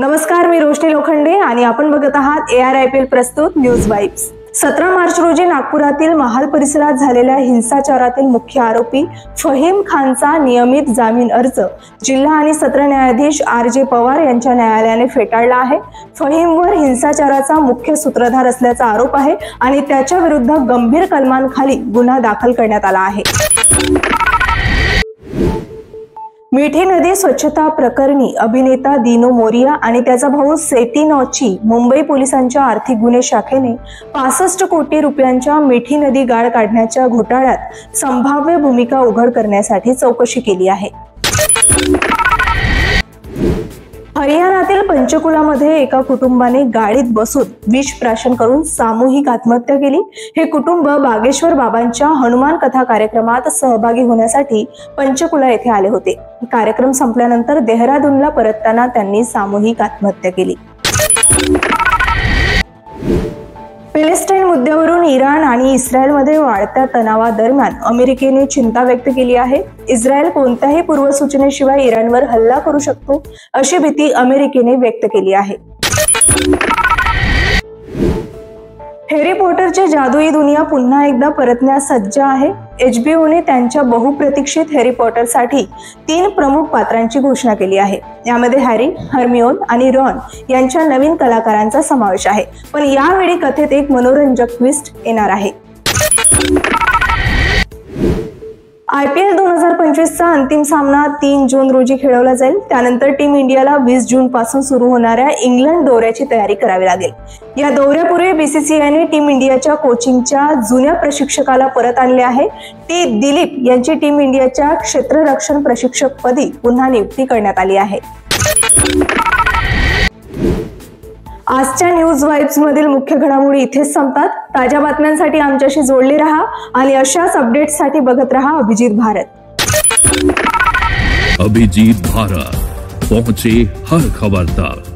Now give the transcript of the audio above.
नमस्कार, मी रोशनी लोखंडे आणि आपण बघत आहात ARIPL प्रस्तुत न्यूज वाइब्स। 17 मार्च रोजी नागपुरातील महाल परिसरात झालेल्या हिंसाचारातील मुख्य आरोपी फहीम खानचा नियमित जामीन अर्ज जिल्हा आणि सत्र न्यायाधीश RJ पवार यांच्या न्यायालयाने फेटाळला आहे। फहीमवर हिंसाचाराचा मुख्य सूत्रधार असल्याचा आरोप आहे आणि त्याच्या विरुद्ध गंभीर कलमांखाली गुन्हा दाखल करण्यात आला आहे। मिठी नदी स्वच्छता प्रकरणी अभिनेता दिनो मोरिया आणि त्याचा भाऊ सेटी नौची मुंबई पोलिसांच्या आर्थिक गुन्हे शाखेने 65 कोटी रुपयांच्या मिठी नदी गाळ काढण्याच्या घोटाळ्यात संभाव्य भूमिका उघड करण्यासाठी चौकशी केली आहे। हरियाणातील पंचकुलामध्ये एका कुटुंबाने गाडीत बसून विष प्राशन करून सामूहिक आत्महत्या केली। हे कुटुंब बागेश्वर बाबांच्या हनुमान कथा कार्यक्रमात सहभागी होण्यासाठी पंचकुला येथे आले होते। कार्यक्रम संपल्यानंतर देहरादूनला परतताना त्यांनी सामूहिक आत्महत्या केली। पॅलेस्टाईन मुद्द्यावरून इराण आणि इस्रायलमध्ये वाढत्या तणावादरम्यान अमेरिकेने चिंता व्यक्त केली आहे। इस्रायल कोणत्याही पूर्वसूचनेशिवाय इराणवर हल्ला करू शकतो अशी भीती अमेरिकेने व्यक्त केली आहे। हॅरी पॉटरची जादुई दुनिया पुन्हा एकदा परतण्यास सज्ज आहे। HBOने त्यांच्या बहुप्रतीक्षित हॅरी पॉटरसाठी 3 प्रमुख पात्रांची घोषणा केली आहे। यामध्ये हॅरी, हर्मिओन आणि रॉन यांच्या नवीन कलाकारांचा समावेश आहे। पण यावेळी कथेत एक मनोरंजक ट्विस्ट येणार आहे। IPL 2025 चा अंतिम सामना 3 जून रोजी खेळवला जाईल। त्यानंतर टीम इंडियाला 20 जून पासून सुरू होणाऱ्या इंग्लंड दौऱ्याची तयारी करावी लागेल। या दौऱ्यापूर्वी BCCIने टीम इंडियाच्या कोचिंगच्या जुन्या प्रशिक्षकाला परत आणले आहे। टी दिलीप यांची टीम इंडियाच्या क्षेत्ररक्षण प्रशिक्षकपदी पुन्हा नियुक्ती करण्यात आली आहे। आजच्या न्यूज वाइब्स मधील मुख्य घडामोडी इथेच संपतात। ताज्या बातम्यांसाठी आमच्याशी जोडले रहा आणि अशाच अपडेट्ससाठी बघत रहा अभिजीत भारत। अभिजीत भारत, पहुंचे हर खबर तक।